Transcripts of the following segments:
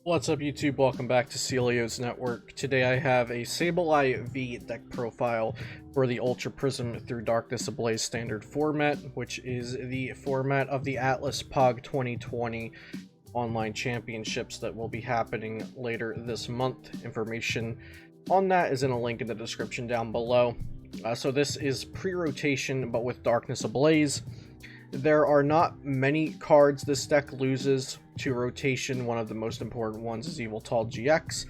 What's up YouTube? Welcome back to Celio's Network. Today I have a Sableye V deck profile for the Ultra Prism through Darkness Ablaze standard format, which is the format of the Atlas POG 2020 online championships that will be happening later this month. Information on that is in a link in the description down below. So this is pre-rotation but with Darkness Ablaze. There are not many cards this deck loses to rotation. One of the most important ones is Untitled GX,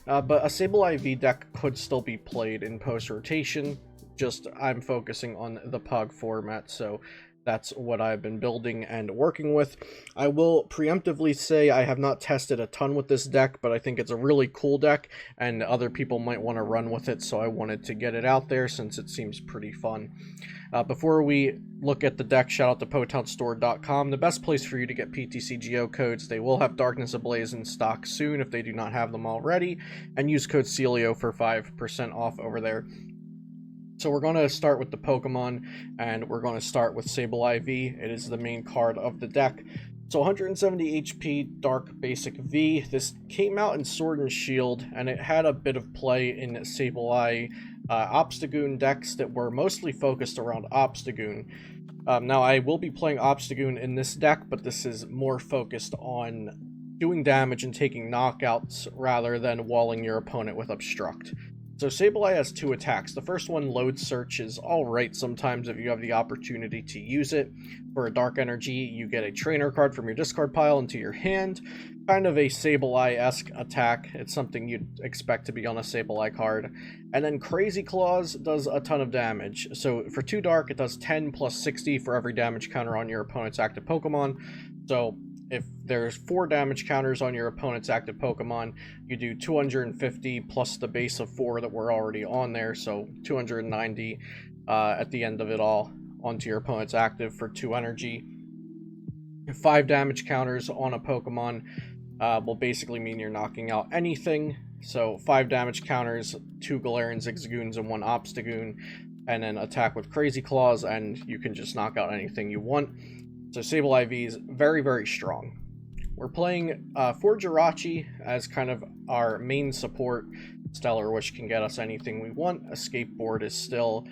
but a Sableye V deck could still be played in post-rotation. Just I'm focusing on the POG format, so that's what I've been building and working with. I will preemptively say I have not tested a ton with this deck, but I think it's a really cool deck, and other people might want to run with it, so I wanted to get it out there since it seems pretty fun. Before we look at the deck, shout out to PotownStore.com, the best place for you to get PTCGO codes. They will have Darkness Ablaze in stock soon if they do not have them already, and use code CELIO for 5% off over there. So we're going to start with the Pokemon, and we're going to start with Sableye V. It is the main card of the deck. So 170 HP, Dark Basic V. This came out in Sword and Shield, and it had a bit of play in Sableye Obstagoon decks that were mostly focused around Obstagoon. Now, I will be playing Obstagoon in this deck, but this is more focused on doing damage and taking knockouts rather than walling your opponent with Obstruct. So Sableye has two attacks. The first one, Load Search, is alright sometimes if you have the opportunity to use it. For a Dark Energy, you get a trainer card from your discard pile into your hand. Kind of a Sableye-esque attack. It's something you'd expect to be on a Sableye card. And then Crazy Claws does a ton of damage. So for 2 Dark, it does 10 plus 60 for every damage counter on your opponent's active Pokemon. So if there's 4 damage counters on your opponent's active Pokemon, you do 250 plus the base of 4 that were already on there, so 290 at the end of it all onto your opponent's active for 2 energy. 5 damage counters on a Pokemon will basically mean you're knocking out anything. So 5 damage counters, 2 Galarian Zigzagoons and 1 Obstagoon, and then attack with Crazy Claws, and you can just knock out anything you want. So Sableye V is very, very strong. We're playing 4 Jirachi as kind of our main support. Stellar Wish can get us anything we want. A Skateboard is still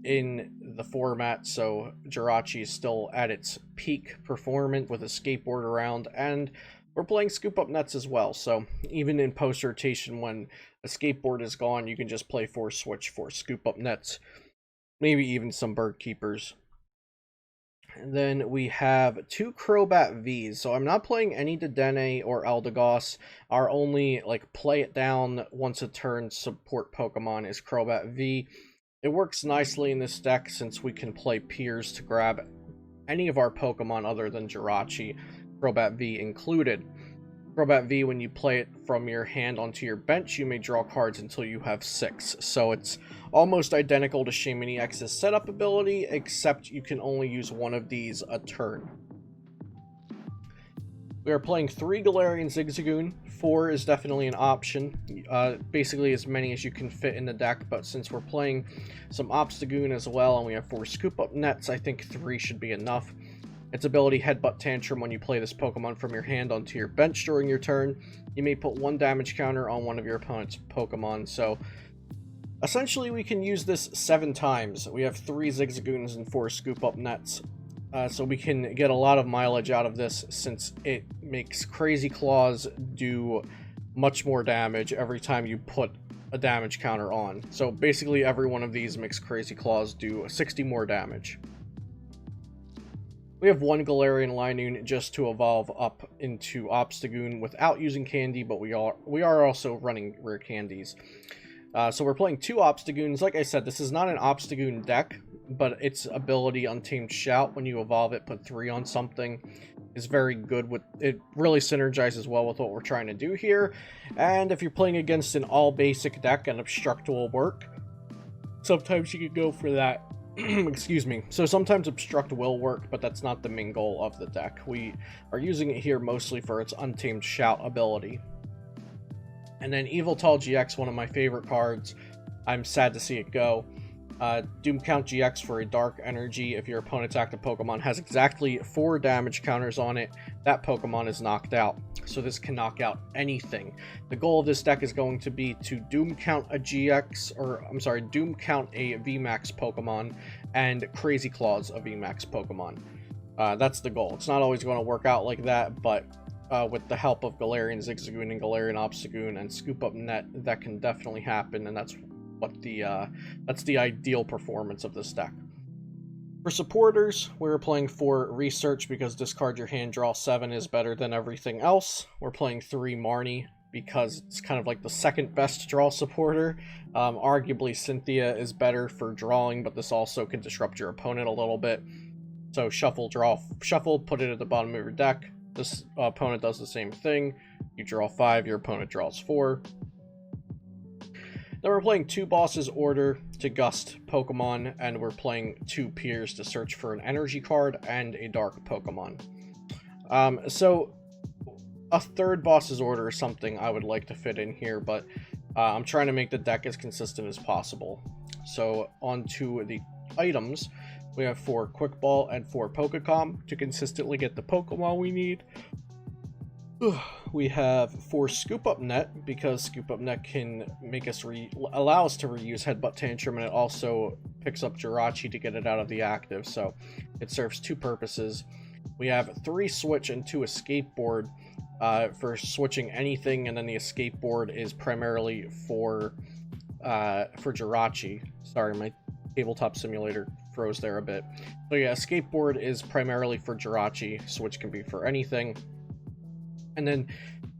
in the format, so Jirachi is still at its peak performance with a Skateboard around, and we're playing Scoop Up Nets as well, so even in post-rotation when a Skateboard is gone, you can just play Force Switch for Scoop Up Nets, maybe even some Bird Keepers. And then we have 2 Crobat Vs. So I'm not playing any Dedenne or Eldegoss. Our only, like, play it down once a turn support Pokemon is Crobat V. It works nicely in this deck since we can play Piers to grab any of our Pokemon other than Jirachi, Crobat V included. Crobat V, when you play it from your hand onto your bench, you may draw cards until you have 6. So it's almost identical to Shaymin EX's setup ability, except you can only use one of these a turn. We are playing 3 Galarian Zigzagoon. 4 is definitely an option. Basically as many as you can fit in the deck, but since we're playing some Obstagoon as well, and we have 4 Scoop Up Nets, I think 3 should be enough. Its ability, Headbutt Tantrum. When you play this Pokemon from your hand onto your bench during your turn, you may put 1 damage counter on one of your opponent's Pokemon. So essentially we can use this 7 times. We have 3 Zigzagoons and 4 Scoop Up Nets. So we can get a lot of mileage out of this since it makes Crazy Claws do much more damage every time you put a damage counter on. So basically every one of these makes Crazy Claws do 60 more damage. We have 1 Galarian Linoone just to evolve up into Obstagoon without using candy, but we are also running rare candies. So we're playing 2 Obstagoons. Like I said, this is not an Obstagoon deck, but its ability, Untamed Shout, when you evolve it, put 3 on something, is very good. It really synergizes well with what we're trying to do here. And if you're playing against an all-basic deck, an Obstruct will work. Sometimes you could go for that. Excuse me. So sometimes Obstruct will work, but that's not the main goal of the deck. We are using it here mostly for its Untamed Shout ability. And then Yveltal GX, one of my favorite cards. I'm sad to see it go. Doom Count GX for a Dark Energy. If your opponent's active Pokemon has exactly 4 damage counters on it, that Pokemon is knocked out. So this can knock out anything. The goal of this deck is going to be to Doom Count a GX, or I'm sorry, Doom Count a VMAX Pokemon, and Crazy Claws a VMAX Pokemon. That's the goal. It's not always going to work out like that, but with the help of Galarian Zigzagoon and Galarian Obstagoon and Scoop Up Net, that can definitely happen, and that's the ideal performance of this deck. For supporters, we're playing 4 Research because discard your hand, draw 7 is better than everything else. We're playing 3 Marnie because it's kind of like the second best draw supporter. Arguably Cynthia is better for drawing, but this also can disrupt your opponent a little bit. So shuffle, draw, shuffle, put it at the bottom of your deck. This opponent does the same thing. You draw 5, your opponent draws 4. Then we're playing 2 Bosses Order to gust Pokemon, and we're playing 2 Piers to search for an energy card and a dark Pokemon. So a 3rd Boss's Order is something I would like to fit in here, but I'm trying to make the deck as consistent as possible. So on to the items. We have 4 Quick Ball and 4 Pokecom to consistently get the Pokemon we need. We have 4 Scoop Up Net because Scoop Up Net can make us allow us to reuse Headbutt Tantrum, and it also picks up Jirachi to get it out of the active, so it serves 2 purposes. We have 3 Switch and 2 Escape Board for switching anything, and then the Escape Board is primarily for Jirachi. Sorry, my tabletop simulator froze there a bit. So yeah, Escape Board is primarily for Jirachi, Switch can be for anything. And then,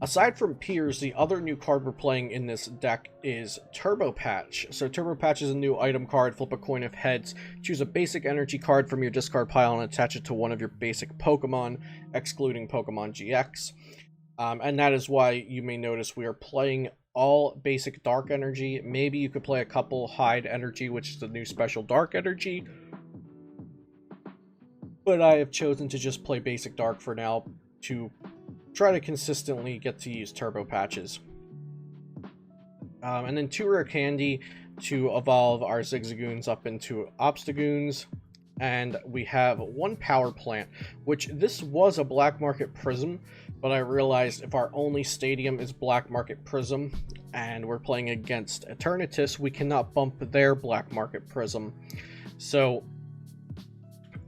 aside from Piers, the other new card we're playing in this deck is Turbo Patch. So Turbo Patch is a new item card. Flip a coin of heads. Choose a basic energy card from your discard pile and attach it to one of your basic Pokemon, excluding Pokemon GX. And that is why you may notice we are playing all basic Dark Energy. Maybe you could play a couple Hide Energy, which is the new special Dark Energy. But I have chosen to just play basic Dark for now to try to consistently get to use Turbo Patches. And then 2 Rare Candy to evolve our Zigzagoons up into Obstagoons. And we have 1 Power Plant, which this was a Black Market Prism, but I realized if our only stadium is Black Market Prism, and we're playing against Eternatus, we cannot bump their Black Market Prism. So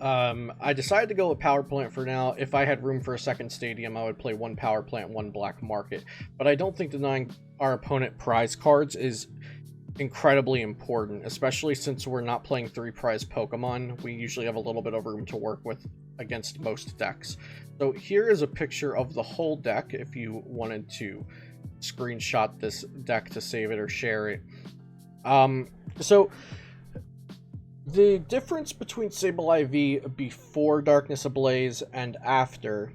I decided to go with Power Plant for now. If I had room for a second stadium, I would play 1 Power Plant, 1 Black Market. But I don't think denying our opponent prize cards is incredibly important, especially since we're not playing 3 prize Pokemon. We usually have a little bit of room to work with against most decks. So here is a picture of the whole deck if you wanted to screenshot this deck to save it or share it. So the difference between Sableye V before Darkness Ablaze and after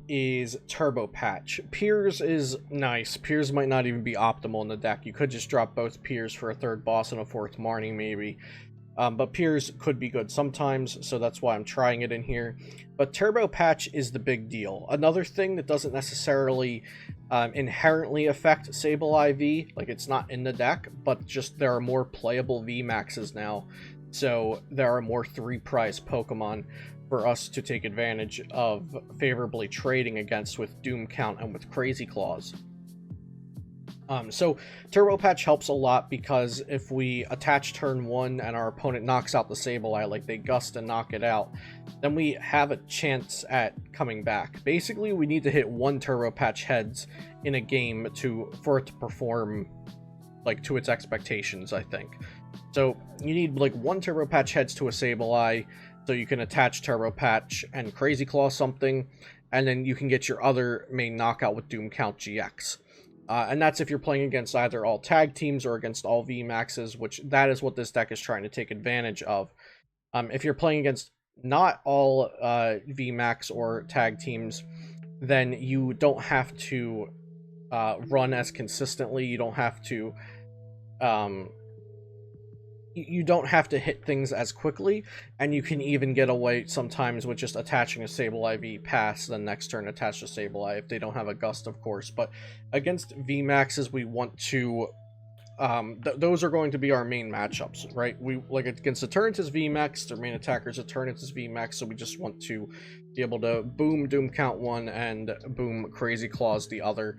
is Turbo Patch. Piers is nice. Piers might not even be optimal in the deck. You could just drop both Piers for a 3rd boss and a 4th Marnie maybe. But Piers could be good sometimes, so that's why I'm trying it in here. But Turbo Patch is the big deal. Another thing that doesn't necessarily inherently affect Sableye V, like it's not in the deck, but just there are more playable VMAXs now. So there are more 3 prize Pokemon for us to take advantage of favorably trading against with Doom Count and with Crazy Claws. So Turbo Patch helps a lot because if we attach turn 1 and our opponent knocks out the Sableye, like they gust and knock it out, then we have a chance at coming back. Basically, we need to hit 1 Turbo Patch heads in a game for it to perform like to its expectations, I think. So you need like 1 Turbo Patch heads to a Sableye, so you can attach Turbo Patch and Crazy Claw something, and then you can get your other main knockout with Doom Count GX. And that's if you're playing against either all tag teams or against all VMAXs, which that is what this deck is trying to take advantage of. If you're playing against not all VMAX or tag teams, then you don't have to run as consistently. You don't have to hit things as quickly, and you can even get away sometimes with just attaching a Sableye V pass, then next turn attach a Sableye if they don't have a gust, of course. But against VMAXs, we want to those are going to be our main matchups, right? We like against Eternatus VMAX, their main attacker is Eternatus VMAX, so we just want to be able to boom Doom Count one and boom Crazy Claws the other.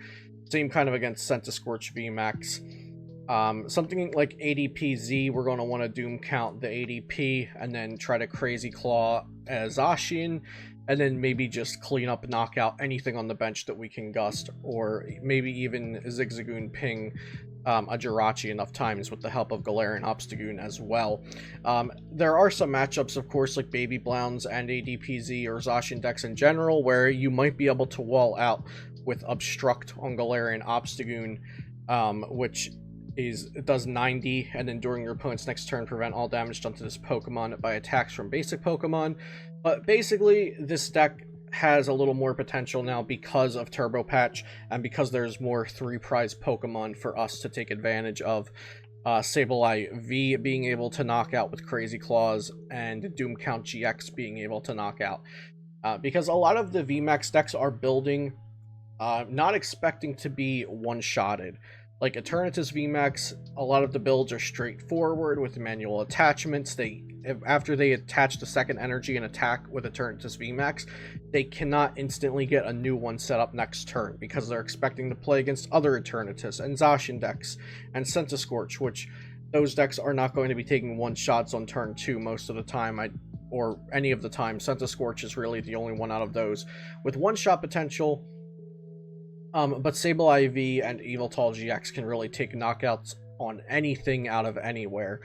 Same kind of against Scentiscorch VMAX. Something like ADPZ, we're going to want to Doom Count the ADP and then try to Crazy Claw as Zacian, and then maybe just clean up, knock out anything on the bench that we can gust, or maybe even Zigzagoon ping a Jirachi enough times with the help of Galarian Obstagoon as well. There are some matchups, of course, like Baby Blounds and ADPZ or Zacian decks in general, where you might be able to wall out with Obstruct on Galarian Obstagoon, which it does 90, and then during your opponent's next turn prevent all damage done to this Pokemon by attacks from basic Pokemon. But basically, this deck has a little more potential now because of Turbo Patch, and because there's more 3-prize Pokemon for us to take advantage of. Sableye V being able to knock out with Crazy Claws, and Doom Count GX being able to knock out. Because a lot of the VMAX decks are building not expecting to be one-shotted. Like Eternatus VMAX, a lot of the builds are straightforward with manual attachments. After they attach the second energy and attack with Eternatus VMAX, they cannot instantly get a new one set up next turn because they're expecting to play against other Eternatus and Zacian decks and Scentiscorch, which those decks are not going to be taking one-shots on turn 2 most of the time, or any of the time. Scentiscorch is really the only one out of those with one-shot potential. But Sableye V and Yveltal GX can really take knockouts on anything out of anywhere.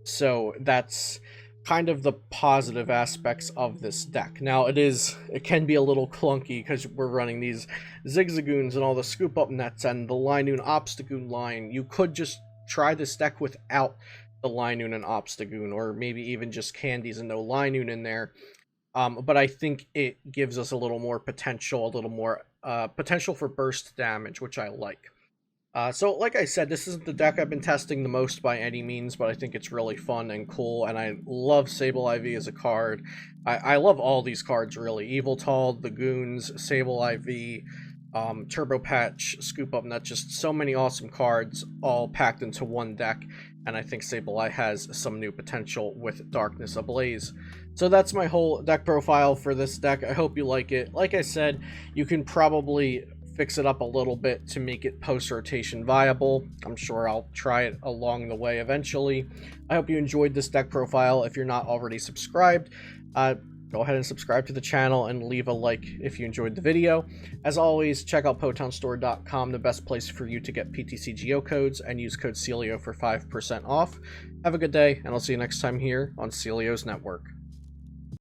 So that's kind of the positive aspects of this deck. Now it can be a little clunky because we're running these Zigzagoons and all the scoop up nets and the Linoon Obstagoon line. You could just try this deck without the Linoon and Obstagoon, or maybe even just Candies and no Linoon in there. But I think it gives us a little more potential, a little more potential for burst damage, which I like. So like I said, this isn't the deck I've been testing the most by any means, but I think it's really fun and cool, and I love Sableye V as a card. I love all these cards, really. Yveltal, the Goons, Sableye V, Turbo Patch, Scoop Up Net, just so many awesome cards all packed into one deck, and I think Sableye has some new potential with Darkness Ablaze. So that's my whole deck profile for this deck. I hope you like it. Like I said, you can probably fix it up a little bit to make it post-rotation viable. I'm sure I'll try it along the way eventually. I hope you enjoyed this deck profile. If you're not already subscribed, go ahead and subscribe to the channel and leave a like if you enjoyed the video. As always, check out PotownStore.com, the best place for you to get PTCGO codes, and use code CELIO for 5% off. Have a good day, and I'll see you next time here on Celio's Network.